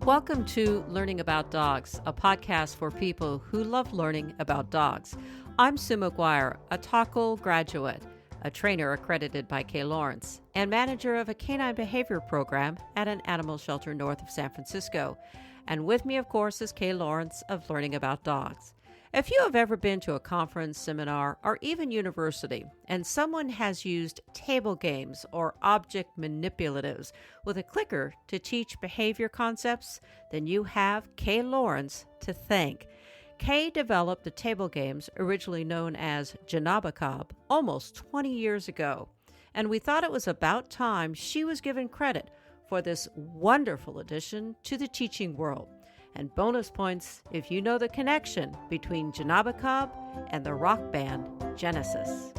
Welcome to Learning About Dogs, a podcast for people who love learning about dogs. I'm Sue McGuire, a Tackle graduate, a trainer accredited by Laurence, and manager of a canine behavior program at an animal shelter north of San Francisco. And with me, of course, is Laurence of Learning About Dogs. If you have ever been to a conference, seminar, or even university, and someone has used table games or object manipulatives with a clicker to teach behavior concepts, then you have Laurence to thank. Kay developed the table games originally known as Gen Abacab almost 20 years ago, and we thought it was about time she was given credit for this wonderful addition to the teaching world. And bonus points if you know the connection between Gen Abacab and the rock band Genesis.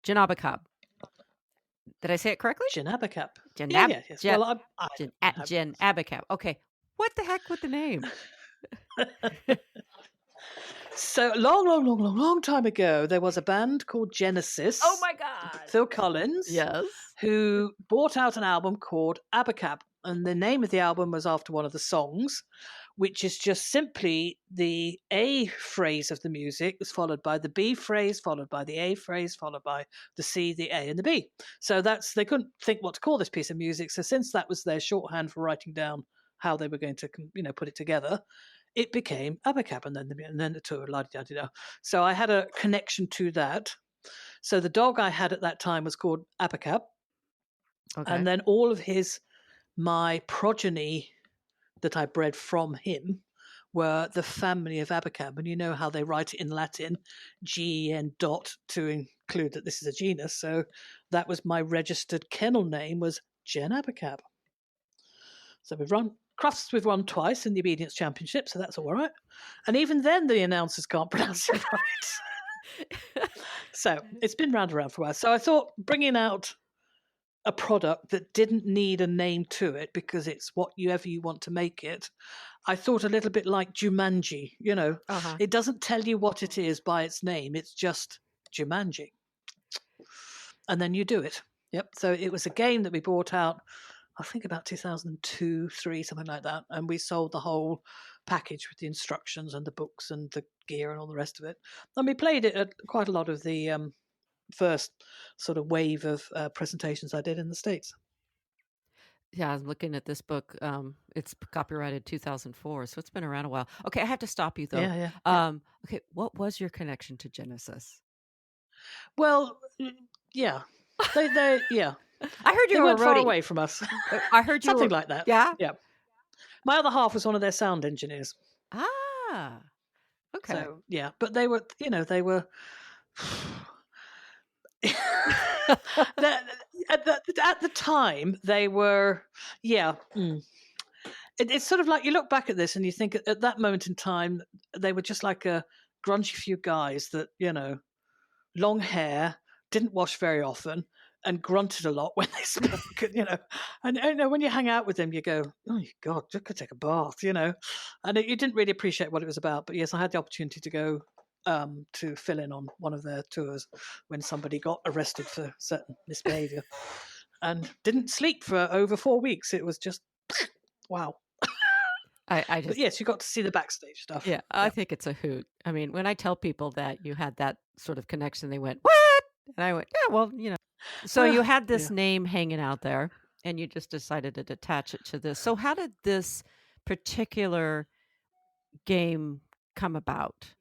Gen Abacab. Did I say it correctly? Gen Abacab. Gen Yes. Gen Abacab. Okay. What the heck with the name? So long time ago, there was a band called Genesis. Oh my God! Phil Collins. Yes. Who brought out an album called Abacab. And the name of the album was after one of the songs, which is just simply the A phrase of the music was followed by the B phrase, followed by the A phrase, followed by the C, the A, and the B. So they couldn't think what to call this piece of music. So since that was their shorthand for writing down how they were going to, put it together, it became Abacab, and then the tour, la-di-da-di-da. So I had a connection to that. So the dog I had at that time was called Abacab. Okay. And then all of my progeny that I bred from him were the family of Abacab. And you know how they write it in Latin, Gen dot, to include that this is a genus. So that was my registered kennel name, was Gen Abacab. So we've won twice in the Obedience Championship, so that's all right. And even then, the announcers can't pronounce it right. So it's been round and round for a while. So I thought bringing out a product that didn't need a name to it because it's whatever you want to make it. I thought a little bit like Jumanji, It doesn't tell you what it is by its name. It's just Jumanji. And then you do it. Yep. So it was a game that we brought out, I think about 2002, 2003, something like that. And we sold the whole package with the instructions and the books and the gear and all the rest of it. And we played it at quite a lot of the first sort of wave of presentations I did in the States. Yeah, I was looking at this book. It's copyrighted 2004, so it's been around a while. Okay, I have to stop you though. Yeah. Okay, what was your connection to Genesis? Well, yeah, they yeah. I heard you weren't far away from us. I heard you something like that. Yeah. My other half was one of their sound engineers. Ah, okay. So yeah, but they were, they were. At the time, they were, It's sort of like you look back at this and you think at that moment in time, they were just like a grungy few guys that, long hair, didn't wash very often, and grunted a lot when they spoke, And when you hang out with them, you go, oh, God, you could take a bath, And you didn't really appreciate what it was about. But yes, I had the opportunity to go to fill in on one of their tours when somebody got arrested for certain misbehavior and didn't sleep for over 4 weeks. It was just, wow. But yes, you got to see the backstage stuff. Yeah, I think it's a hoot. I mean, when I tell people that you had that sort of connection, they went, what? And I went, yeah, well, So you had this name hanging out there and you just decided to attach it to this. So how did this particular game come about?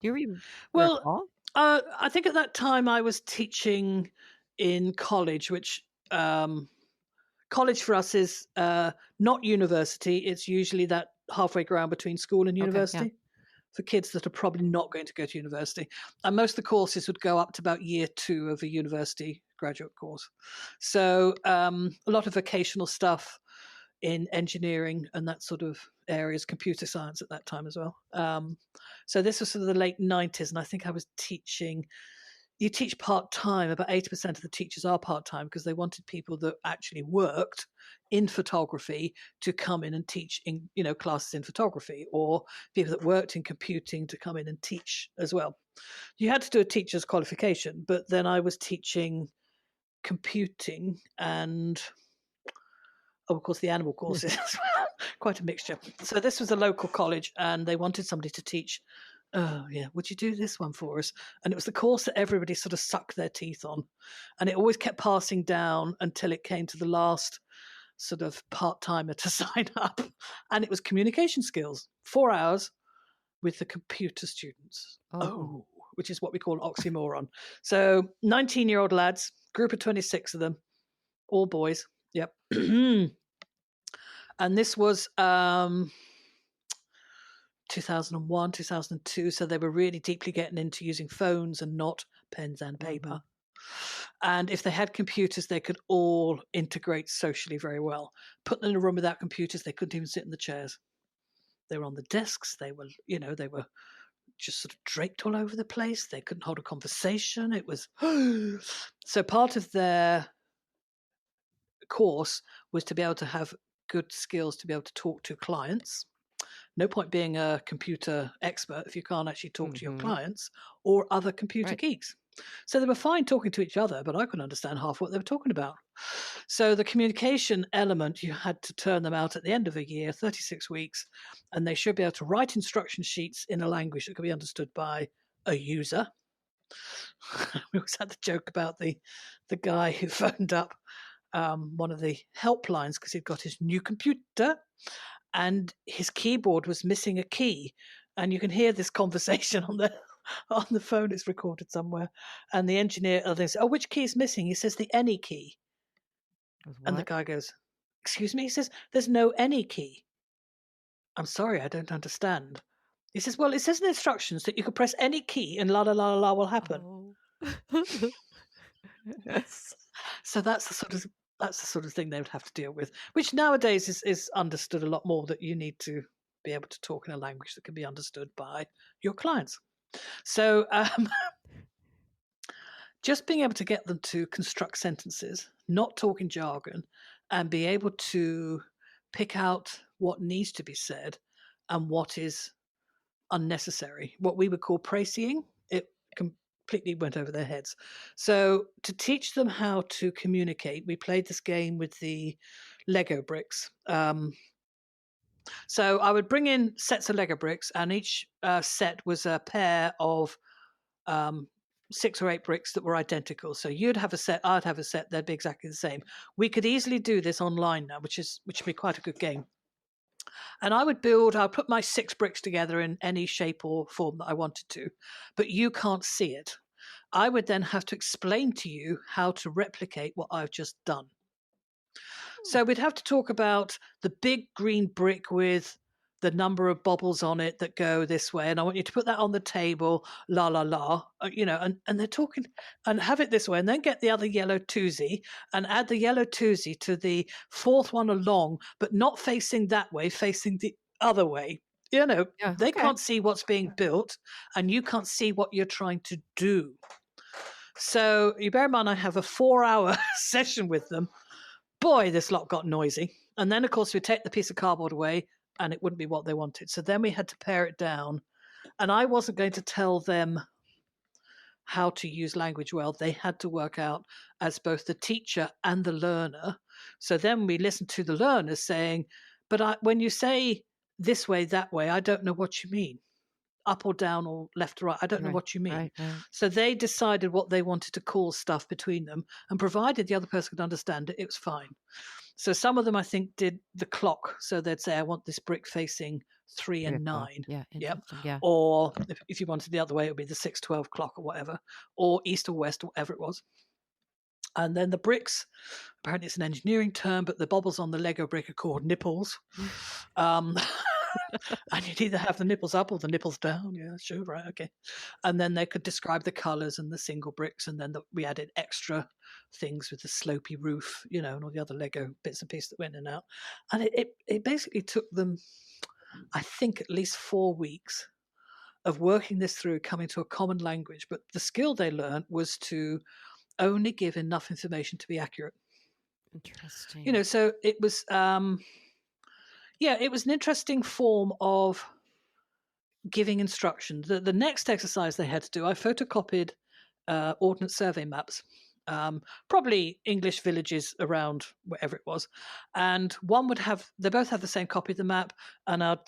Do you recall? I think at that time I was teaching in college, which college for us is not university. It's usually that halfway ground between school and university for kids that are probably not going to go to university. And most of the courses would go up to about year 2 of a university graduate course. So a lot of vocational stuff in engineering and that sort of areas, computer science at that time as well. So this was sort of the late 90s, and I think I was teaching you teach part-time. About 80% of the teachers are part-time because they wanted people that actually worked in photography to come in and teach in, classes in photography, or people that worked in computing to come in and teach as well. You had to do a teacher's qualification, but then I was teaching computing and, of course, the animal courses as well. Quite a mixture. So this was a local college, and they wanted somebody to teach. Oh, yeah. Would you do this one for us? And it was the course that everybody sort of sucked their teeth on. And it always kept passing down until it came to the last sort of part-timer to sign up. And it was communication skills, 4 hours with the computer students. Oh, which is what we call an oxymoron. So 19-year-old lads, group of 26 of them, all boys. Yep. And this was 2001, 2002. So they were really deeply getting into using phones and not pens and paper. And if they had computers, they could all integrate socially very well. Put them in a room without computers, they couldn't even sit in the chairs. They were on the desks. They were, they were just sort of draped all over the place. They couldn't hold a conversation. It was so part of their course was to be able to have good skills to be able to talk to clients. No point being a computer expert if you can't actually talk to your clients or other computer geeks. So they were fine talking to each other, but I couldn't understand half what they were talking about. So the communication element, you had to turn them out at the end of a year, 36 weeks, and they should be able to write instruction sheets in a language that could be understood by a user. We always had the joke about the guy who phoned up one of the helplines because he'd got his new computer and his keyboard was missing a key. And you can hear this conversation on the phone. It's recorded somewhere. And the engineer says, "Oh, which key is missing?" He says, "The any key." And the guy goes, "Excuse me?" He says, "There's no any key." "I'm sorry, I don't understand." He says, "Well, it says in the instructions that you can press any key and la la la la will happen." So that's the sort of thing they would have to deal with, which nowadays is understood a lot more, that you need to be able to talk in a language that can be understood by your clients. So just being able to get them to construct sentences, not talk in jargon, and be able to pick out what needs to be said and what is unnecessary, what we would call précising, it completely went over their heads. So to teach them how to communicate, we played this game with the Lego bricks. So I would bring in sets of Lego bricks, and each set was a pair of 6 or 8 bricks that were identical. So you'd have a set, I'd have a set, they'd be exactly the same. We could easily do this online now, which would be quite a good game. And I'll put my 6 bricks together in any shape or form that I wanted to, but you can't see it. I would then have to explain to you how to replicate what I've just done. So we'd have to talk about the big green brick with the number of bobbles on it that go this way, and I want you to put that on the table, la la la, and they're talking, and have it this way, and then get the other yellow twosie and add the yellow twosie to the 4th one along, but not facing that way, facing the other way. They can't see what's being built, and you can't see what you're trying to do. So you bear in mind, I have a 4-hour session with them. Boy, this lot got noisy. And then, of course, we take the piece of cardboard away, and it wouldn't be what they wanted. So then we had to pare it down. And I wasn't going to tell them how to use language well. They had to work out as both the teacher and the learner. So then we listened to the learners saying, "But when you say this way, that way, I don't know what you mean. Up or down or left or right. I don't know what you mean." Right. So they decided what they wanted to call stuff between them, and provided the other person could understand it, it was fine. So some of them, I think, did the clock. So they'd say, "I want this brick facing 3 and 9. Yeah, interesting. Yep. Yeah. Or if you wanted the other way, it would be the 6-12 clock or whatever, or east or west, or whatever it was. And then the bricks, apparently it's an engineering term, but the bobbles on the Lego brick are called nipples. And you'd either have the nipples up or the nipples down. Yeah, sure, right, okay. And then they could describe the colours and the single bricks, and then we added extra things with the slopey roof, and all the other Lego bits and pieces that went in and out. And it basically took them, I think, at least 4 weeks. of working this through, coming to a common language. But the skill they learned was to only give enough information to be accurate. Interesting. So it was, it was an interesting form of giving instructions. The next exercise they had to do, I photocopied ordnance survey maps, probably English villages around wherever it was, and they both have the same copy of the map, and I'll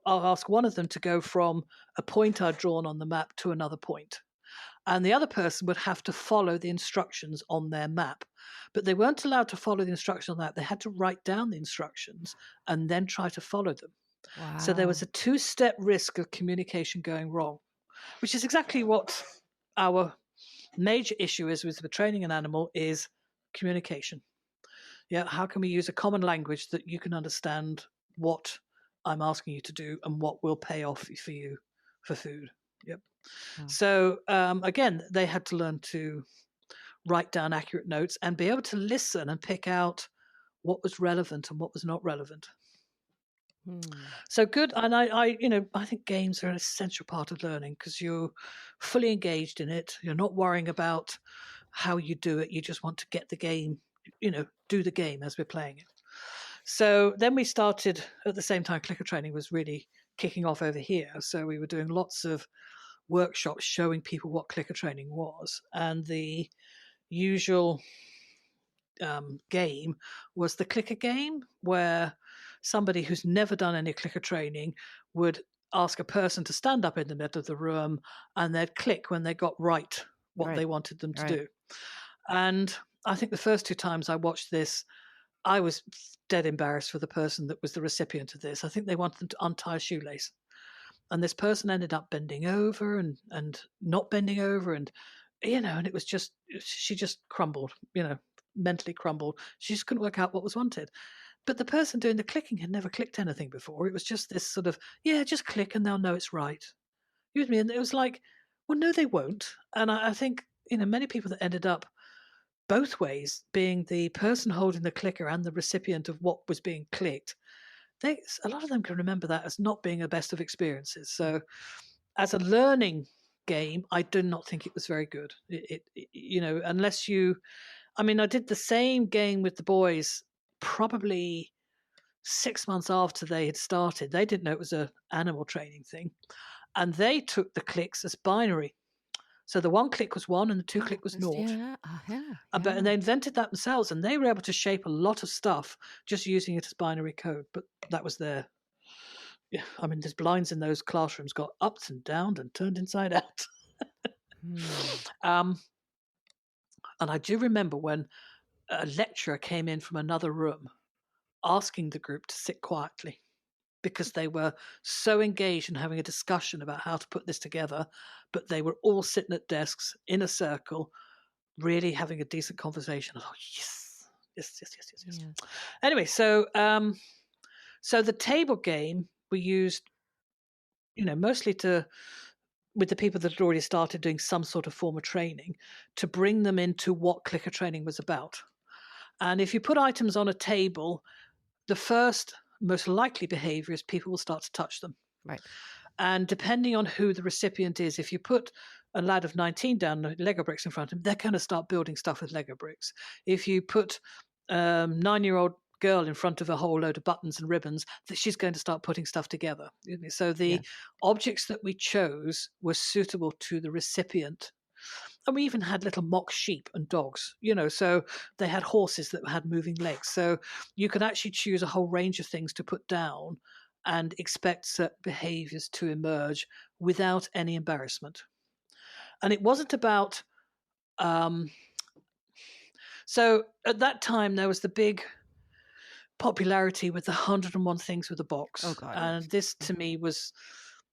ask one of them to go from a point I'd drawn on the map to another point, and the other person would have to follow the instructions on their map. But they weren't allowed to follow the instructions on that. They had to write down the instructions and then try to follow them. So there was Wow. a two-step risk of communication going wrong, which is exactly what our major issue is with training an animal is communication. Yeah, how can we use a common language that you can understand what I'm asking you to do and what will pay off for you for food? Yep. Wow. So again, they had to learn to write down accurate notes and be able to listen and pick out what was relevant and what was not relevant. Hmm. So good, and I think games are an essential part of learning because you're fully engaged in it. You're not worrying about how you do it. You just want to get the game, do the game as we're playing it. So then we started at the same time. Clicker training was really kicking off over here. So we were doing lots of workshops showing people what clicker training was, and the usual game was the clicker game, where somebody who's never done any clicker training would ask a person to stand up in the middle of the room and they'd click when they got right what Right. they wanted them to Right. do. And I think the first two times I watched this, I was dead embarrassed for the person that was the recipient of this. I think they wanted them to untie a shoelace. And this person ended up bending over and not bending over, and and it was just, she just crumbled, mentally crumbled. She just couldn't work out what was wanted. But the person doing the clicking had never clicked anything before. It was just this sort of, yeah, just click and they'll know it's right. You with me? And it was like, well, no, they won't. And I think, many people that ended up both ways, being the person holding the clicker and the recipient of what was being clicked, a lot of them can remember that as not being the best of experiences. So as a learning game, I do not think it was very good. Unless I did the same game with the boys probably 6 months after they had started. They didn't know it was a animal training thing, and they took the clicks as binary. So the one click was one and the two click was naught. Yeah. Yeah. And they invented that themselves, and they were able to shape a lot of stuff just using it as binary code. But that was their, yeah. There's blinds in those classrooms got ups and downs and turned inside out. Hmm. um, and I do remember when a lecturer came in from another room asking the group to sit quietly because they were so engaged in having a discussion about how to put this together, but they were all sitting at desks in a circle, really having a decent conversation. Oh, yes, yes, yes, yes, yes, yes. Yes. Anyway, so the table game we used, mostly with the people that had already started doing some sort of form of training, to bring them into what clicker training was about. And if you put items on a table, the first most likely behavior is people will start to touch them. Right. And depending on who the recipient is, if you put a lad of 19 down Lego bricks in front of him, they're going to start building stuff with Lego bricks. If you put 9-year-old girl in front of a whole load of buttons and ribbons, that she's going to start putting stuff together. So the Yes. objects that we chose were suitable to the recipient. And we even had little mock sheep and dogs, so they had horses that had moving legs. So you could actually choose a whole range of things to put down and expect certain behaviors to emerge without any embarrassment. And it wasn't about, so at that time, there was the big popularity with the 101 things with a box. Oh God. Yes. And this to me was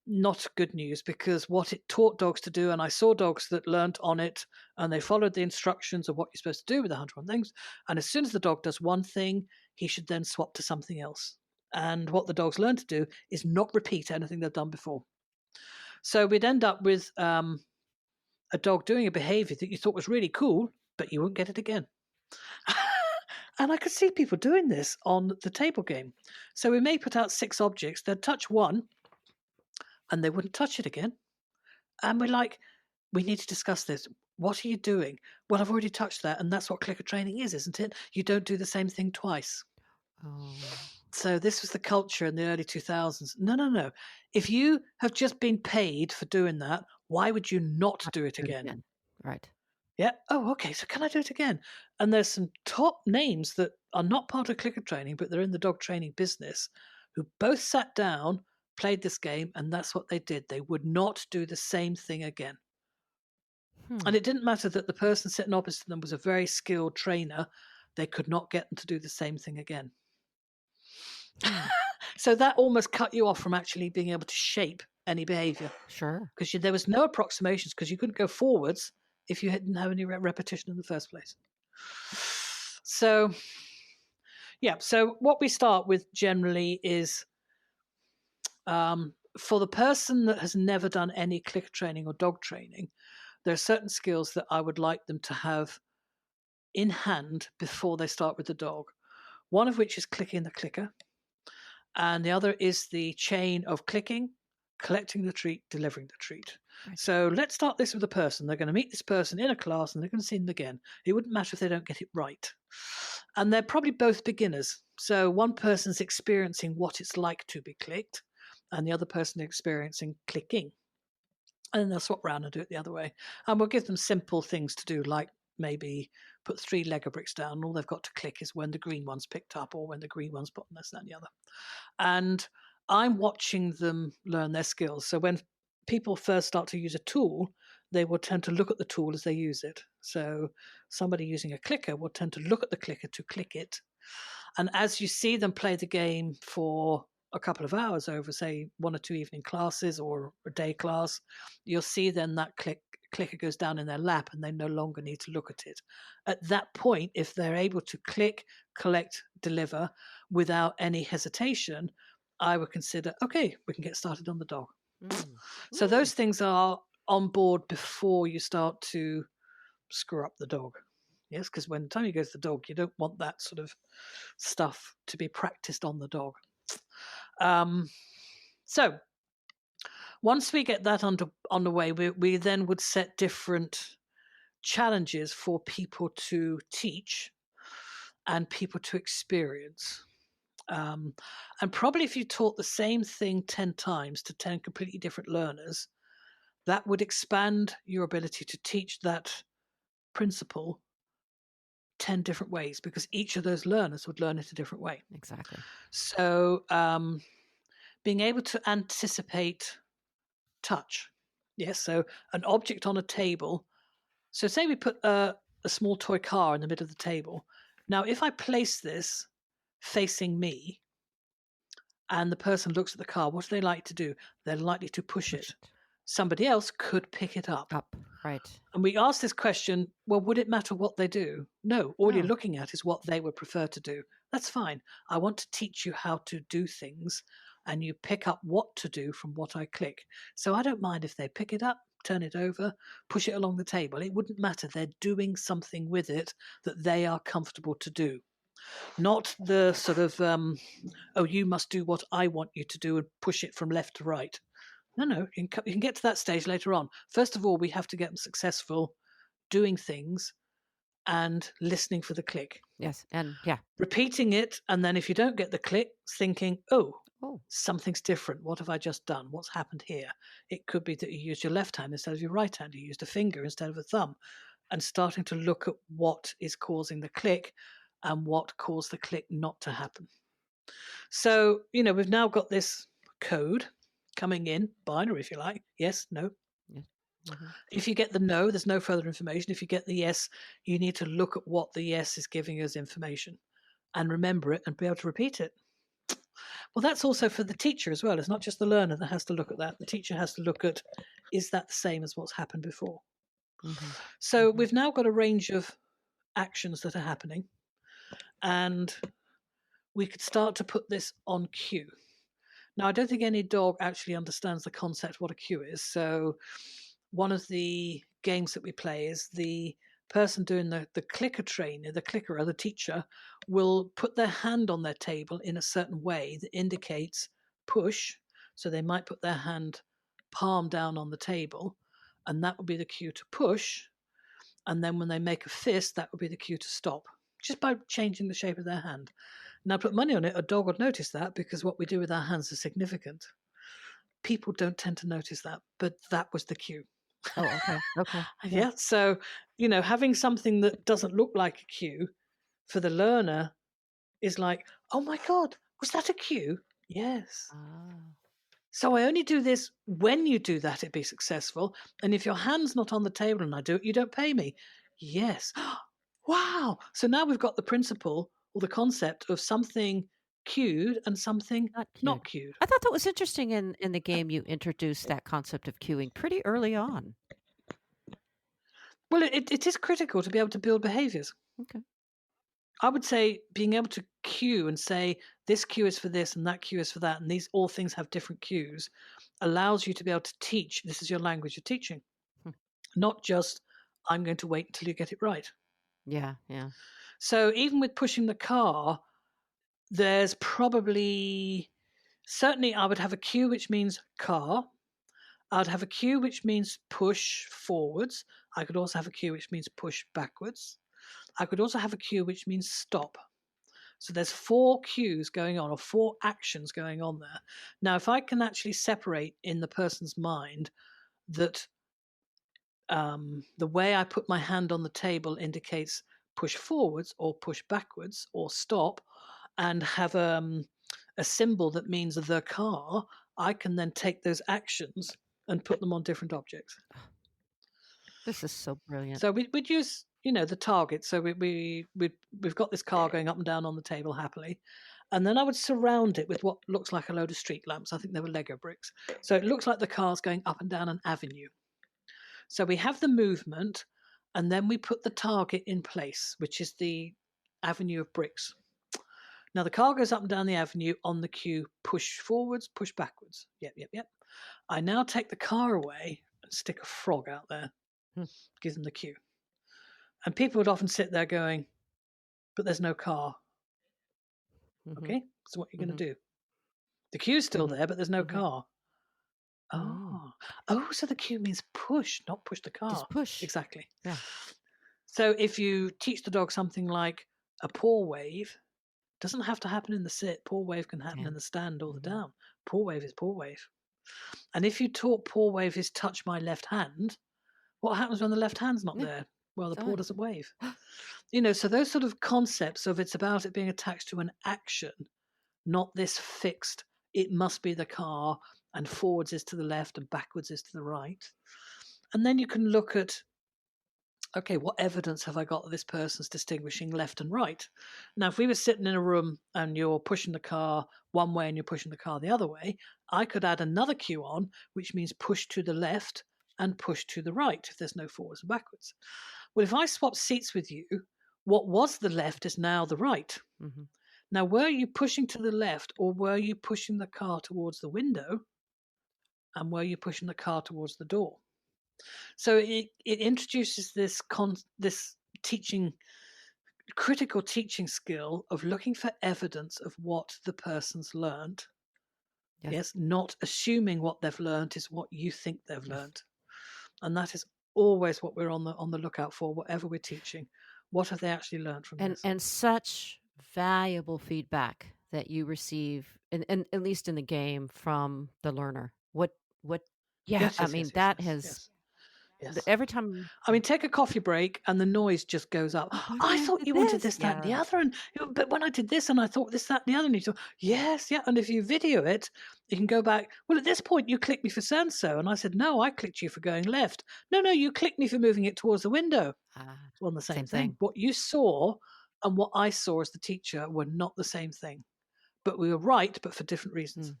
not good news, because what it taught dogs to do, and I saw dogs that learnt on it and they followed the instructions of what you're supposed to do with the 101 things. And as soon as the dog does one thing, he should then swap to something else. And what the dogs learn to do is not repeat anything they've done before. So we'd end up with a dog doing a behavior that you thought was really cool, but you won't get it again. And I could see people doing this on the table game. So we may put out 6 objects, they'd touch one, and they wouldn't touch it again. And we're like, we need to discuss this. What are you doing? Well, I've already touched that, and that's what clicker training is, isn't it? You don't do the same thing twice. Oh, So this was the culture in the early 2000s. No, no, no. If you have just been paid for doing that, why would you not not do it do it again? again. Right. Yeah. Oh, okay. So can I do it again? And there's some top names that are not part of clicker training, but they're in the dog training business, who both sat down, played this game, and that's what they did. They would not do the same thing again. Hmm. And it didn't matter that the person sitting opposite them was a very skilled trainer. They could not get them to do the same thing again. Hmm. So that almost cut you off from actually being able to shape any behavior, Sure. because there was no approximations, because you couldn't go forwards if you didn't have any repetition in the first place. So, yeah. So what we start with generally is, for the person that has never done any clicker training or dog training, there are certain skills that I would like them to have in hand before they start with the dog. One of which is clicking the clicker, and the other is the chain of clicking, collecting the treat, delivering the treat. Right. So let's start this with a person. They're going to meet this person in a class and they're going to see them again. It wouldn't matter if they don't get it right. And they're probably both beginners. So one person's experiencing what it's like to be clicked, and the other person experiencing clicking. And then they'll swap around and do it the other way. And we'll give them simple things to do, like maybe put 3 Lego bricks down. And all they've got to click is when the green one's picked up or when the green one's put on this, that, and the other. And I'm watching them learn their skills. So when people first start to use a tool, they will tend to look at the tool as they use it. So somebody using a clicker will tend to look at the clicker to click it. And as you see them play the game for a couple of hours over, say, 1 or 2 evening classes or a day class, you'll see then that clicker goes down in their lap and they no longer need to look at it. At that point, if they're able to click, collect, deliver without any hesitation, I would consider, okay, we can get started on the dog. Mm. So Ooh. those things are on board before you start to screw up the dog. Yes, because when the time you go to the dog, you don't want that sort of stuff to be practiced on the dog. So once we get that on the way, we then would set different challenges for people to teach and people to experience. And probably if you taught the same thing 10 times to 10 completely different learners, that would expand your ability to teach that principle 10 different ways, because each of those learners would learn it a different way. Exactly. So being able to anticipate touch. Yes, so an object on a table. So say we put a small toy car in the middle of the table. Now, if I place this facing me and the person looks at the car, what do they like to do? They're likely to push it. Somebody else could pick it up. Up. Right. And we ask this question, well, would it matter what they do? No, all you're No. looking at is what they would prefer to do. That's fine. I want to teach you how to do things, and you pick up what to do from what I click. So I don't mind if they pick it up, turn it over, push it along the table. It wouldn't matter. They're doing something with it that they are comfortable to do. Not the sort of, oh, you must do what I want you to do and push it from left to right. No, you can get to that stage later on. First of all, we have to get them successful doing things and listening for the click. Yes. And yeah. Repeating it, and then if you don't get the click, thinking, oh, Oh. something's different. What have I just done? What's happened here? It could be that you used your left hand instead of your right hand. You used a finger instead of a thumb, and starting to look at what is causing the click and what caused the click not to happen. So, we've now got this code coming in, binary if you like. Yes, no. Yes. Mm-hmm. If you get the no, there's no further information. If you get the yes, you need to look at what the yes is giving as information and remember it and be able to repeat it. Well, that's also for the teacher as well. It's not just the learner that has to look at that. The teacher has to look at, is that the same as what's happened before? Mm-hmm. So Mm-hmm. we've now got a range of actions that are happening, and we could start to put this on cue. Now, I don't think any dog actually understands the concept what a cue is. So one of the games that we play is the person doing the clicker training, the clicker or the teacher, will put their hand on their table in a certain way that indicates push. So they might put their hand palm down on the table, and that would be the cue to push. And then when they make a fist, that would be the cue to stop, just by changing the shape of their hand. Now, put money on it, a dog would notice that, because what we do with our hands is significant. People don't tend to notice that, but that was the cue. Oh, okay. Okay. Yeah. So, having something that doesn't look like a cue for the learner is like, oh my God, was that a cue? Yes. Ah. So I only do this when you do that, it'd be successful. And if your hand's not on the table and I do it, you don't pay me. Yes. Wow. So now we've got the principle or the concept of something cued and something Not not cued. cued. I thought that was interesting in the game you introduced that concept of cueing pretty early on. Well, it is critical to be able to build behaviors. Okay. I would say being able to cue and say this cue is for this and that cue is for that, and these all things have different cues, allows you to be able to teach. This is your language of teaching, Hmm. not just I'm going to wait until you get it right. Yeah, yeah. So even with pushing the car, there's certainly I would have a cue which means car. I'd have a cue which means push forwards. I could also have a cue which means push backwards. I could also have a cue which means stop. So there's 4 cues going on, or 4 actions going on there. Now, if I can actually separate in the person's mind that the way I put my hand on the table indicates push forwards or push backwards or stop, and have a symbol that means the car, I can then take those actions and put them on different objects. This is so brilliant. So we'd use, the target. So we've got this car going up and down on the table happily, and then I would surround it with what looks like a load of street lamps. I think they were Lego bricks. So it looks like the car's going up and down an avenue. So we have the movement, and then we put the target in place, which is the avenue of bricks. Now the car goes up and down the avenue on the cue, push forwards, push backwards. Yep. I now take the car away and stick a frog out there, Hmm. gives them the cue. And people would often sit there going, but there's no car. Mm-hmm. Okay, so what are you going Mm-hmm. to do? The cue's still Mm-hmm. there, but there's no Mm-hmm. car. Mm. Oh, so the cue means push, not push the car. Just push. Exactly. Yeah. So if you teach the dog something like a paw wave, doesn't have to happen in the sit. Paw wave can happen Yeah. in the stand or the Mm-hmm. down. Paw wave is paw wave. And if you taught paw wave is touch my left hand, what happens when the left hand's not Yeah. there? Well, the paw Done. doesn't wave. So those sort of concepts of it's about it being attached to an action, not this fixed, it must be the car, and forwards is to the left and backwards is to the right. And then you can look at, okay, what evidence have I got that this person's distinguishing left and right? Now, if we were sitting in a room and you're pushing the car one way and you're pushing the car the other way, I could add another cue on, which means push to the left and push to the right if there's no forwards and backwards. Well, if I swap seats with you, what was the left is now the right. Mm-hmm. Now, were you pushing to the left or were you pushing the car towards the window? And were you pushing the car towards the door? So it introduces this teaching, critical teaching skill of looking for evidence of what the person's learned. Yes. Yes, not assuming what they've learned is what you think they've Yes. learned. And that is always what we're on the lookout for, whatever we're teaching. What have they actually learned from this? And such valuable feedback that you receive, and at least in the game, from the learner. What? Yeah, I mean that has Yes. every time. I mean, take a coffee break and the noise just goes up. Oh, I yeah, I thought did you wanted this. this, that, and the Yeah. other, but when I did this and I thought this, that, and the other, and you thought, yes, yeah. And if you video it, you can go back. Well, at this point, you clicked me for so and so, and I said, no, I clicked you for going left. No, you clicked me for moving it towards the window. Well, the same thing. What you saw and what I saw as the teacher were not the same thing, but we were right, but for different reasons.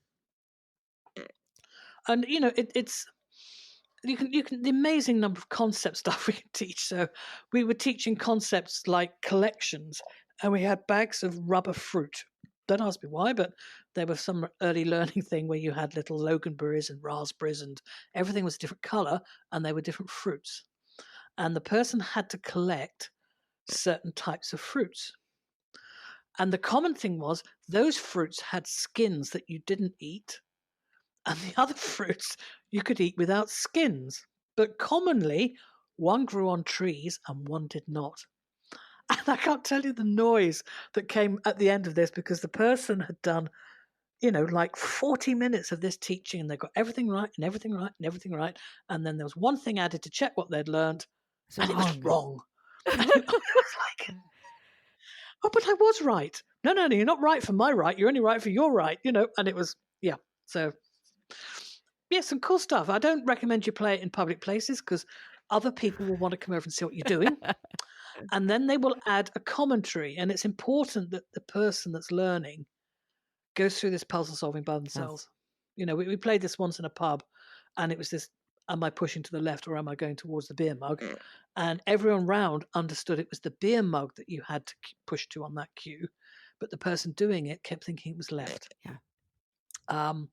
And it's you can the amazing number of concept stuff we can teach. So we were teaching concepts like collections, and we had bags of rubber fruit. Don't ask me why, but there was some early learning thing where you had little loganberries and raspberries, and everything was a different color, and they were different fruits. And the person had to collect certain types of fruits. And the common thing was those fruits had skins that you didn't eat, and the other fruits you could eat without skins. But commonly, one grew on trees and one did not. And I can't tell you the noise that came at the end of this because the person had done, like 40 minutes of this teaching and they got everything right and everything right and everything right. And then there was one thing added to check what they'd learned It's and it was wrong. wrong. And it was like, oh, but I was right. No, no, no, you're not right for my right. You're only right for your right. And it was, yeah. So, yeah, some cool stuff. I don't recommend you play it in public places because other people will want to come over and see what you're doing. And then they will add a commentary. And it's important that the person that's learning goes through this puzzle solving by Yes. themselves. We played this once in a pub and it was this, am I pushing to the left or am I going towards the beer mug? And everyone round understood it was the beer mug that you had to push to on that cue. But the person doing it kept thinking it was left. Yeah. Um,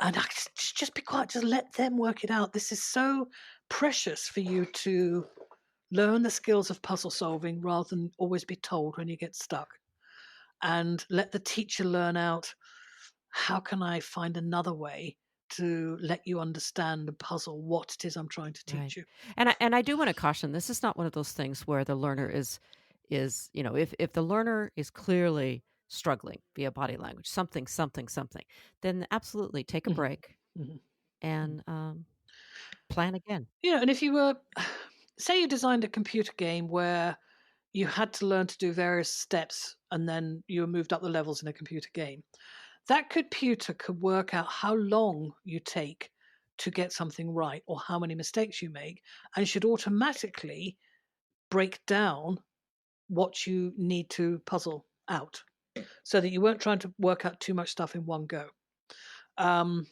and I just be quiet, just let them work it out. This is so precious for you to learn the skills of puzzle solving rather than always be told when you get stuck. And let the teacher learn out, how can I find another way to let you understand the puzzle, what it is I'm trying to Right. teach you. And I do want to caution, this is not one of those things where the learner is, if the learner is clearly struggling via body language, something, then absolutely take a Mhm, break mhm, mhm. and plan again. And if you were, say you designed a computer game where you had to learn to do various steps and then you were moved up the levels in a computer game, that computer could work out how long you take to get something right or how many mistakes you make and should automatically break down what you need to puzzle out so that you weren't trying to work out too much stuff in one go. Um,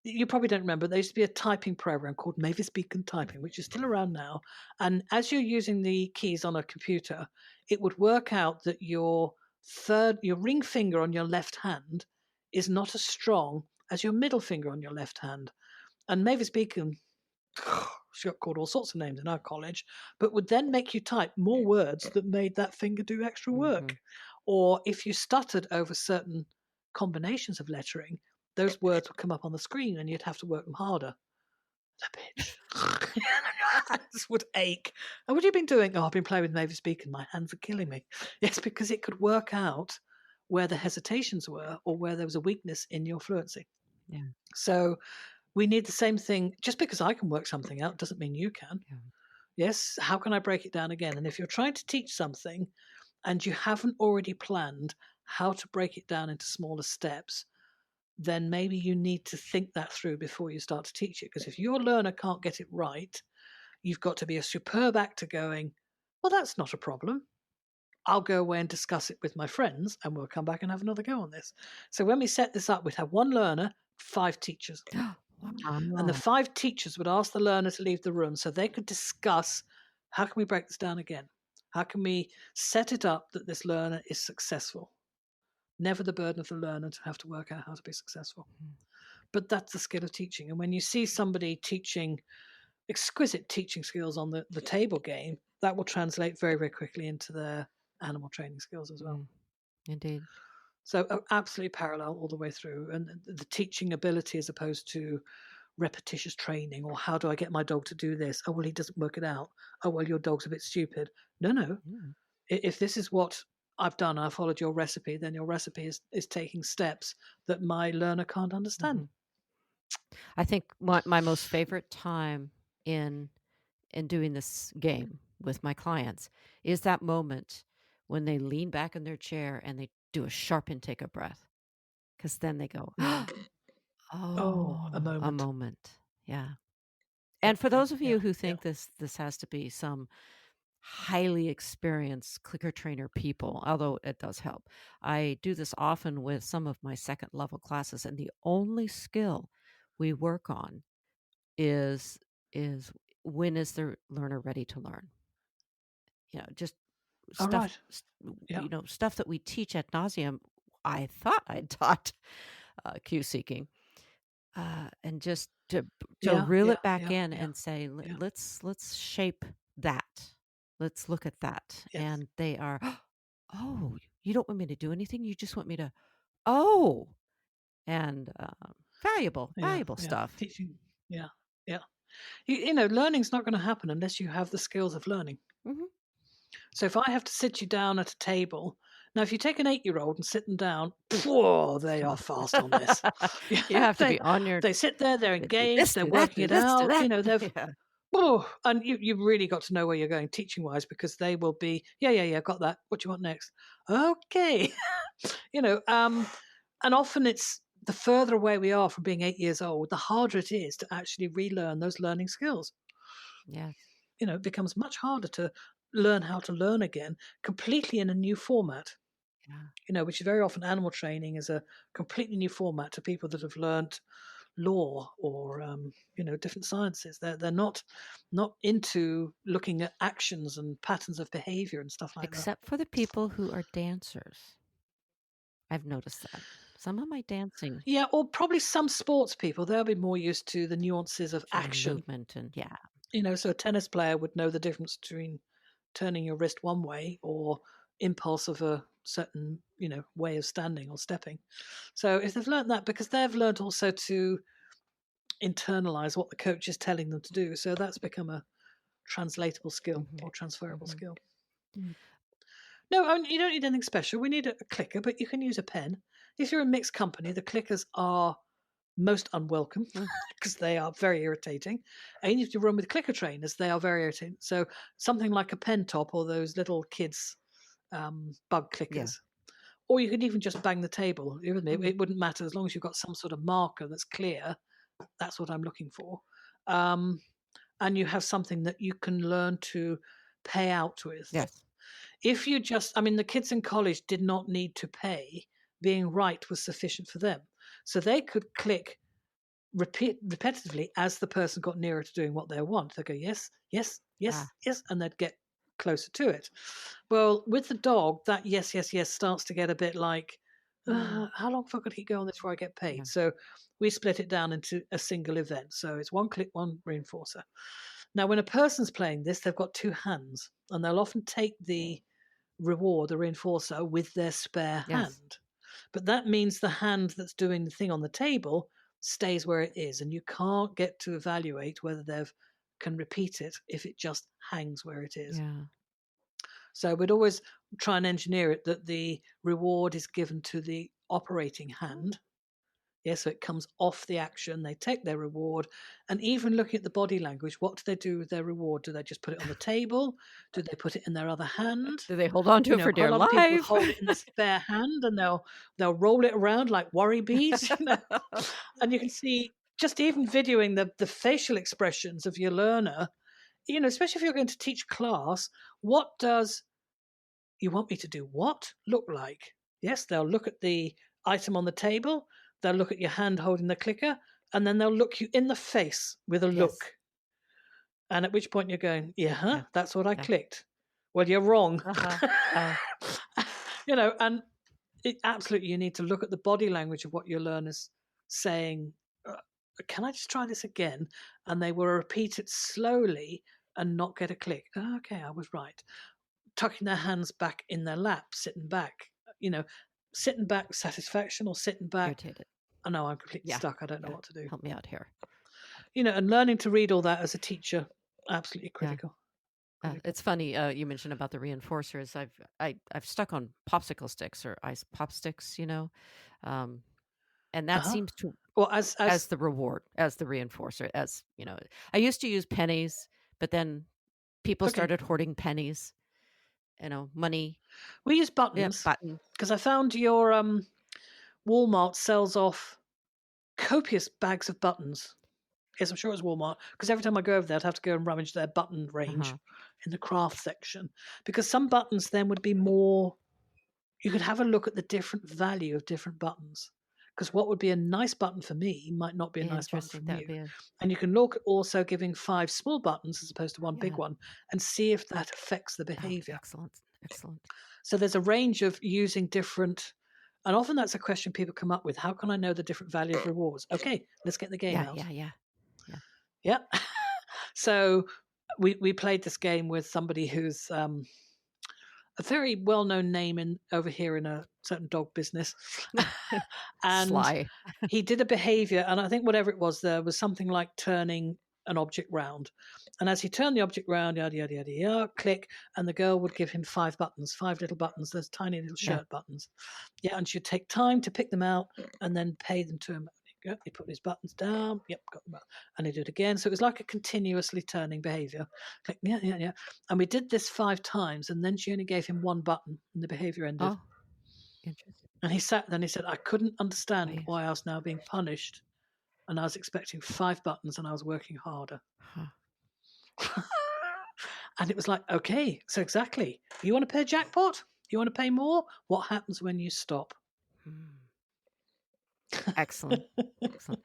you probably don't remember, there used to be a typing program called Mavis Beacon Typing, which is still around now. And as you're using the keys on a computer, it would work out that your ring finger on your left hand is not as strong as your middle finger on your left hand. And Mavis Beacon, she got called all sorts of names in our college, but would then make you type more words that made that finger do extra Hmm. work. Or if you stuttered over certain combinations of lettering, those words would come up on the screen and you'd have to work them harder. The bitch. Your hands would ache. And what have you been doing? Oh, I've been playing with Mavis Beacon. My hands are killing me. Yes, because it could work out where the hesitations were or where there was a weakness in your fluency. Yeah. So we need the same thing. Just because I can work something out doesn't mean you can. Yeah. Yes, how can I break it down again? And if you're trying to teach something and you haven't already planned how to break it down into smaller steps, then maybe you need to think that through before you start to teach it. Because if your learner can't get it right, you've got to be a superb actor going, well, that's not a problem. I'll go away and discuss it with my friends and we'll come back and have another go on this. So when we set this up, we'd have one learner, 5 teachers. And the Wow. 5 teachers would ask the learner to leave the room so they could discuss, how can we break this down again? How can we set it up that this learner is successful? Never the burden of the learner to have to work out how to be successful. But that's the skill of teaching. And when you see somebody teaching exquisite teaching skills on the table game, that will translate very, very quickly into their animal training skills as well. Mm, indeed. So absolutely parallel all the way through. And the teaching ability as opposed to repetitious training, or how do I get my dog to do this? Oh, well, he doesn't work it out. Oh, well, your dog's a bit stupid. No, no. Mm. If this is what I've done, I followed your recipe, then your recipe is taking steps that my learner can't understand. Mhm. I think my most favorite time in doing this game with my clients is that moment when they lean back in their chair and they do a sharp intake of breath, because then they go, Oh, a oh, a moment. moment. Yeah. Yep, And for yep, those of yeah, you who yeah. think this has to be some highly experienced clicker trainer people, although it does help, I do this often with some of my second level classes, and the only skill we work on is when is the learner ready to learn? Just All stuff, right. Yeah, stuff that we teach ad nauseum. I thought I'd taught cue seeking, and just to yeah, reel yeah, it back yeah, in yeah, and say, yeah. let's shape that. Let's look at that. Yes. And they are, oh, you don't want me to do anything. You just want me to, oh, and Valuable Yeah, yeah. stuff. Teaching. Yeah, yeah. Learning's not going to happen unless you have the skills of learning. Hmm. So if I have to sit you down at a table, now if you take an 8-year-old and sit them down, whoa, they are fast on this. Yeah, You have to be on your they sit there, they're do this, engaged, they're do that, working do it this, do out. that. They've Yeah. and you've really got to know where you're going teaching wise, because they will be, yeah, got that. What do you want next? Okay. you know, um, and often it's the further away we are from being 8 years old, the harder it is to actually relearn those learning skills. Yes. It becomes much harder to learn how to learn again completely in a new format. Yeah. Which is very often animal training is a completely new format to people that have learned law or different sciences. They're not into looking at actions and patterns of behavior and stuff like that. Except for the people who are dancers. I've noticed that. Some of my dancing Yeah, or probably some sports people, they'll be more used to the nuances of showing action. movement and yeah. So a tennis player would know the difference between turning your wrist one way or impulse of a certain, way of standing or stepping. So if they've learned that, because they've learned also to internalize what the coach is telling them to do, so that's become a translatable skill Mhm. or transferable Mhm. skill. Mm. No, you don't need anything special. We need a clicker, but you can use a pen. If you're a mixed company, the clickers are most unwelcome Mm. because they are very irritating. And if you run with clicker trainers, they are very irritating. So something like a pen top or those little kids bug clickers. Yeah. Or you could even just bang the table. Mhm. It wouldn't matter as long as you've got some sort of marker that's clear. That's what I'm looking for. And you have something that you can learn to pay out with. Yes. If you the kids in college did not need to pay. Being right was sufficient for them. So they could click repetitively as the person got nearer to doing what they want. They'd go, yes, yes, yes, Ah. yes, and they'd get closer to it. Well, with the dog, that yes, yes, yes starts to get a bit like, Mm. how long could he go on this before I get paid? Yeah. So we split it down into a single event. So it's one click, one reinforcer. Now, when a person's playing this, they've got two hands, and they'll often take the reward, the reinforcer, with their spare Yes. hand. But that means the hand that's doing the thing on the table stays where it is, and you can't get to evaluate whether they've can repeat it if it just hangs where it is. Yeah. So we'd always try and engineer it that the reward is given to the operating hand. Yes, so it comes off the action. They take their reward, and even looking at the body language, what do they do with their reward? Do they just put it on the table? Do they put it in their other hand? Do they hold on to it for Quite dear a lot of people life? hold it in the spare hand, and they'll roll it around like worry beads. And you can see just even videoing the facial expressions of your learner. Especially if you're going to teach class, what does you want me to do what look like? Yes, they'll look at the item on the table, they'll look at your hand holding the clicker, and then they'll look you in the face with a Yes. look. And at which point you're going, Yeah. that's what I Yeah. clicked. Well, you're wrong. Uh-huh. And absolutely, you need to look at the body language of what your learner's saying. Can I just try this again? And they will repeat it slowly and not get a click. Oh, okay, I was right. Tucking their hands back in their lap, sitting back, sitting back satisfaction or sitting back. Irritated. I know I'm completely Yeah. stuck. I don't know Yeah. what to do. Help me out here. And learning to read all that as a teacher, absolutely critical. It's funny you mentioned about the reinforcers. I've stuck on popsicle sticks or ice pop sticks, and that seems to Well, as the reward, as the reinforcer, as I used to use pennies, but then people started hoarding pennies. Money. We use Yeah, buttons button. because I found your Walmart sells off copious bags of buttons. Yes, I'm sure it's Walmart, because every time I go over there, I'd have to go and rummage their button range in the craft section, because some buttons then would be more. You could have a look at the different value of different buttons, because what would be a nice button for me might not be a nice button for you. And you can look at also giving 5 small buttons as opposed to one big one, and see if that affects the behavior. Excellent. So there's a range of using different. And often that's a question people come up with. How can I know the different value of rewards? Okay, let's get the game out. Yeah. So we played this game with somebody who's a very well-known name over here in a certain dog business. And Sly. he did a behavior, and I think whatever it was, there was something like turning an object round. And as he turned the object round, yada, yada, yada, yada, click, and the girl would give him 5 buttons, 5 little buttons, those tiny little Yeah. shirt buttons. Yeah, and she'd take time to pick them out and then pay them to him. He put his buttons down. Yep, got them out. And he did it again. So it was like a continuously turning behavior. Click, yeah, yeah, yeah. And we did this 5 times, and then she only gave him 1 button, and the behavior ended. Oh, interesting. And he sat there and he said, I couldn't understand Nice. why I was now being punished. And I was expecting 5 buttons and I was working harder. Huh. And it was like, okay, so exactly. You want to pay a jackpot? You want to pay more? What happens when you stop? Excellent. Excellent.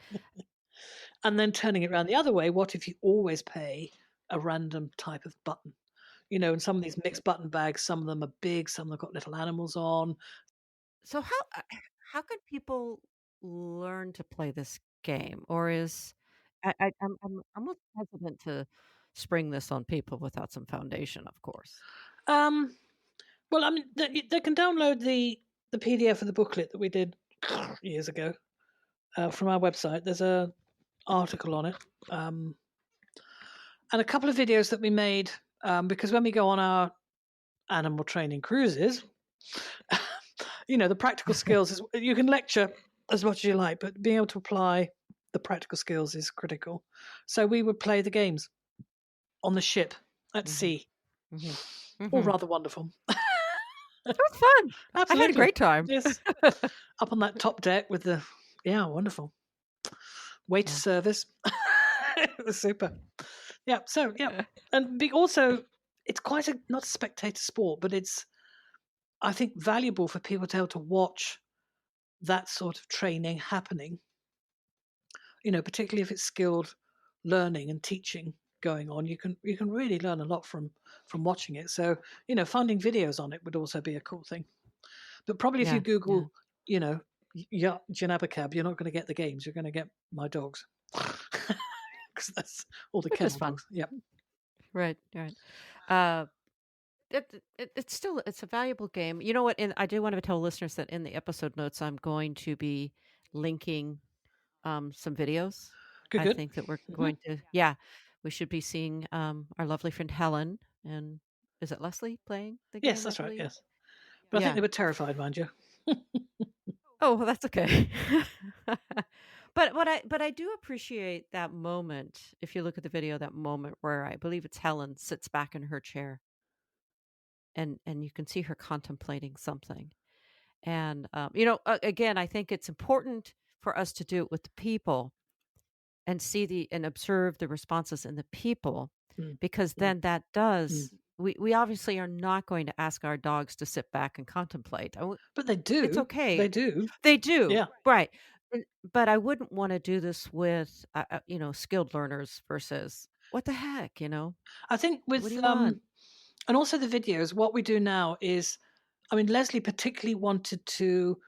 And then turning it around the other way, what if you always pay a random type of button? You know, in some of these mixed button bags, some of them are big, some of them have got little animals on. So how can people learn to play this game? Or is I'm almost hesitant to spring this on people without some foundation, of course. Well, I mean, they can download the PDF of the booklet that we did years ago from our website. There's a article on it, and a couple of videos that we made because when we go on our animal training cruises, you know, the practical skills is you can lecture as much as you like, but being able to apply the practical skills is critical. So we would play the games on the ship at sea, all rather wonderful. It was fun. Absolutely. I had a great time. Yes. Up on that top deck with the, wonderful. Waiter service. It was super. Yeah, so, yeah. And also, it's quite not a spectator sport, but it's, I think, valuable for people to be able to watch that sort of training happening. You know, particularly if it's skilled learning and teaching going on, you can really learn a lot from watching it. So, you know, finding videos on it would also be a cool thing. But probably if you Google, you know, Gen Abacab, you're not going to get the games. You're going to get my dogs, because that's all the kennel dogs. Yep. Right. It's a valuable game. You know what? And I do want to tell listeners that in the episode notes, I'm going to be linking some videos. Good. I think that we're going to, we should be seeing our lovely friend Helen, and is it Leslie playing the game? Yes, that's right. Yes, but I think they were terrified, mind you. Oh, well, that's okay. But I do appreciate that moment. If you look at the video, that moment where I believe it's Helen sits back in her chair, and you can see her contemplating something. And you know, again, I think it's important for us to do it with the people and see and observe the responses in the people, because then that does. We obviously are not going to ask our dogs to sit back and contemplate. But they do. It's okay. They do. They do. Yeah. Right. But I wouldn't want to do this with, you know, skilled learners versus what the heck, you know? I think with, What do you want? and also the videos, what we do now is, I mean, Leslie particularly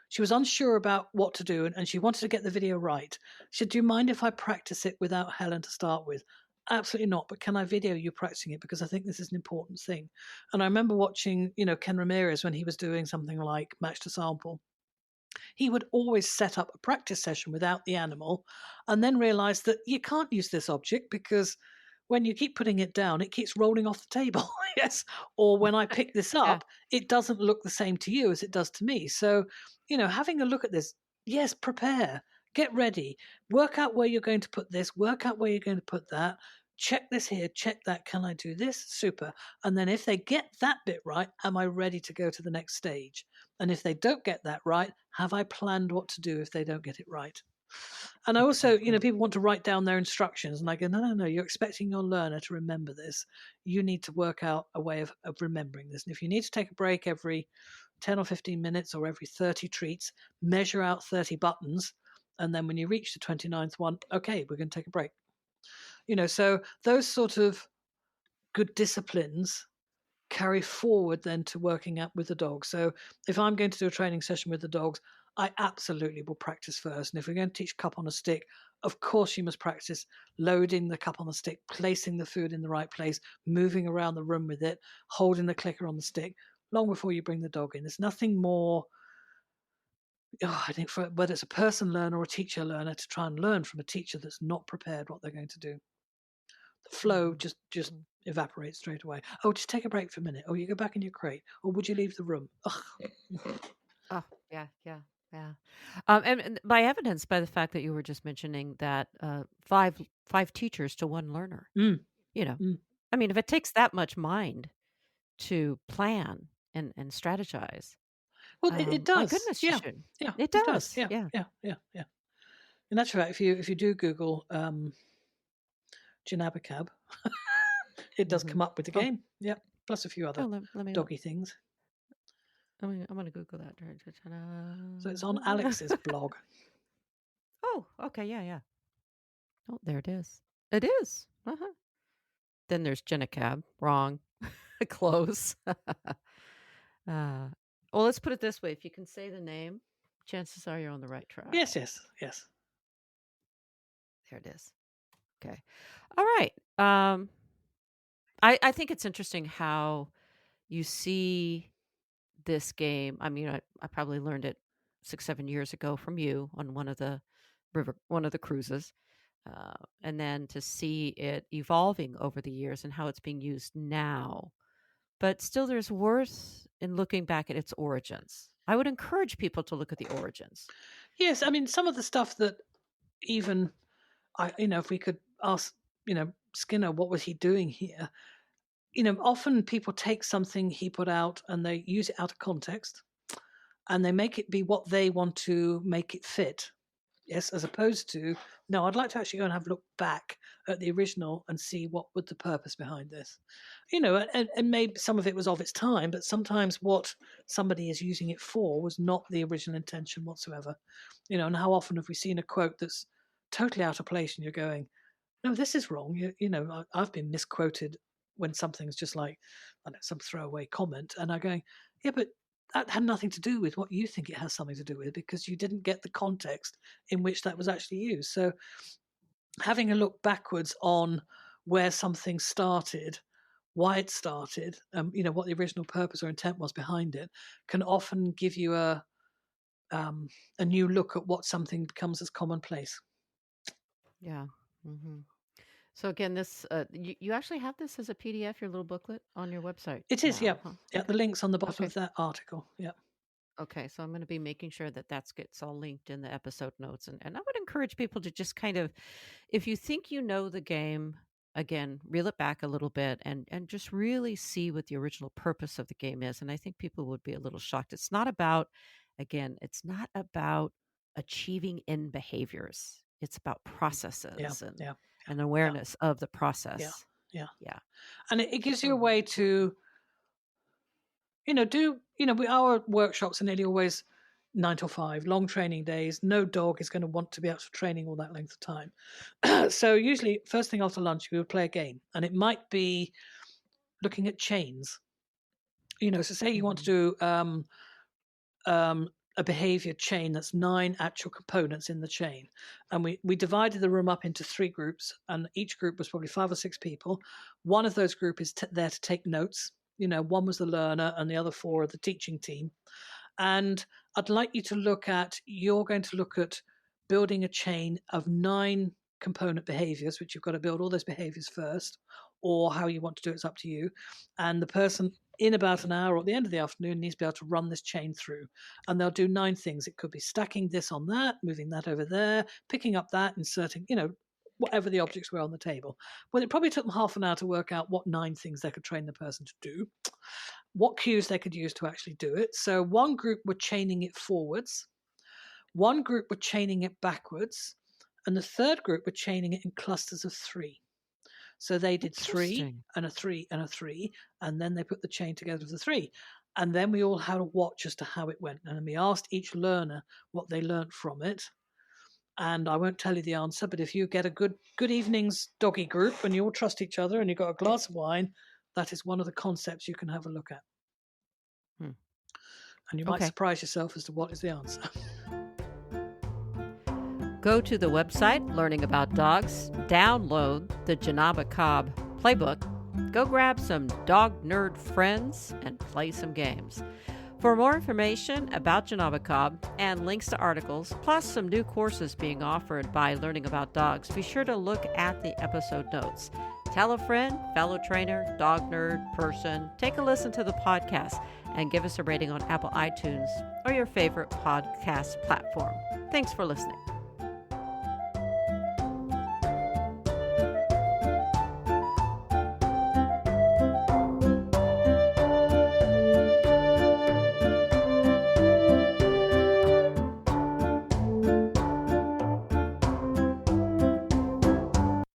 she was unsure about what to do, and she wanted to get the video right. She said, do you mind if I practice it without Helen to start with? Absolutely not, but can I video you practicing it? Because I think this is an important thing. And I remember watching, you know, Ken Ramirez when he was doing something like Match to Sample. He would always set up a practice session without the animal and then realize that you can't use this object because when you keep putting it down, it keeps rolling off the table. Yes. Or when I pick this up, it doesn't look the same to you as it does to me. So, you know, having a look at this, yes, prepare, get ready, work out where you're going to put this, work out where you're going to put that, check this here, check that. Can I do this? Super. And then if they get that bit right, am I ready to go to the next stage? And if they don't get that right, have I planned what to do if they don't get it right? And I also, you know, people want to write down their instructions, and I go, no, you're expecting your learner to remember this. You need to work out a way of remembering this. And if you need to take a break every 10 or 15 minutes or every 30 treats, measure out 30 buttons. And then when you reach the 29th one, okay, we're going to take a break. You know, so those sort of good disciplines carry forward then to working out with the dog. So if I'm going to do a training session with the dogs, I absolutely will practice first. And if we're going to teach cup on a stick, of course you must practice loading the cup on the stick, placing the food in the right place, moving around the room with it, holding the clicker on the stick. long before you bring the dog in. There's nothing more, I think, for whether it's a person learner or a teacher learner, to try and learn from a teacher that's not prepared what they're going to do. The flow just Mhm. evaporates straight away. Oh, just take a break for a minute. Oh, you go back in your crate. Or would you leave the room? Ugh. Oh, yeah, yeah, yeah. And by evidence, by the fact that you were just mentioning that five teachers to one learner. Mm, You know, mm. I mean, if it takes that much mind to plan and strategize, Well, it my does. goodness, you Yeah, should. yeah, It it does. does. Yeah, Yeah. yeah, yeah, yeah. In actual fact, if you do Google Gen Abacab, it does Hmm. come up with the Oh, game. Yep, plus a few oh, other let me look. doggy things. I'm gonna Google that. So it's on Alex's blog. Oh, okay, yeah, yeah. Oh, there it is. It is. Uh-huh. Then there's Jenacab. Wrong. Close. Well, let's put it this way: if you can say the name, chances are you're on the right track. Yes, yes, yes. There it is. Okay. All right. I think it's interesting how you see this game. I mean, I probably learned it 6, 7 years ago from you on one of the cruises, and then to see it evolving over the years and how it's being used now. But still, there's worth in looking back at its origins. I would encourage people to look at the origins. Yes, I mean, some of the stuff that even if we could ask, Skinner, what was he doing here? Often people take something he put out and they use it out of context and they make it be what they want to make it fit. Yes, as opposed to, no, I'd like to actually go and have a look back at the original and see what was the purpose behind this. And maybe some of it was of its time, but sometimes what somebody is using it for was not the original intention whatsoever. And how often have we seen a quote that's totally out of place and you're going, no, this is wrong. I've been misquoted when something's just like, I don't know, some throwaway comment, and I'm going, yeah, but that had nothing to do with what you think it has something to do with, because you didn't get the context in which that was actually used. So having a look backwards on where something started, why it started, what the original purpose or intent was behind it, can often give you a new look at what something becomes as commonplace. Yeah. Hmm. So again, this you actually have this as a PDF, your little booklet on your website It is, yeah. now, huh? Yeah, Okay. the link's on the bottom Okay. of that article. Yeah. Okay. So I'm going to be making sure that gets all linked in the episode notes, and I would encourage people to just kind of, if you think you know the game, again, reel it back a little bit and just really see what the original purpose of the game is. And I think people would be a little shocked. It's not about, again, it's not about achieving end behaviors. It's about Yeah, processes and yeah, and yeah, awareness of the yeah, process. yeah. Yeah. And it gives you a So way to, our workshops are nearly always 9 till 5, long training days. No dog is going to want to be out of training all that length of time. So usually, first thing after lunch, we would play a game, and it might be looking at chains. So say you want to mhm. do a behavior chain that's 9 actual components in the chain. And we divided the room up into 3 groups, and each group was probably 5 or 6 people. One of those group is there to take notes. One was the learner, and the other 4 are the teaching team. And I'd like you to you're going to look at building a chain of 9 component behaviors, which you've got to build all those behaviors first, or how you want to do it's up to you. And the person in about an hour or at the end of the afternoon needs to be able to run this chain through. And they'll do 9 things. It could be stacking this on that, moving that over there, picking up that, inserting, whatever the objects were on the table. Well, it probably took them half an hour to work out what 9 things they could train the person to do, what cues they could use to actually do it. So one group were chaining it forwards, one group were chaining it backwards, and the third group were chaining it in clusters of 3. So they did 3 Interesting. and a 3 and a 3, and then they put the chain together of the 3. And then we all had a watch as to how it went. And we asked each learner what they learned from it. And I won't tell you the answer, but if you get a good evening's doggy group and you all trust each other and you've got a glass of wine, that is one of the concepts you can have a look at. Hmm. And you might Okay. surprise yourself as to what is the answer. Go to the website Learning About Dogs, download the Gen Abacab playbook, Go grab some dog nerd friends and play some games. For more information about Gen Abacab and links to articles, plus some new courses being offered by Learning About Dogs, be sure to look at the episode notes. Tell a friend, fellow trainer, dog nerd, person, take a listen to the podcast and give us a rating on Apple iTunes or your favorite podcast platform. Thanks for listening.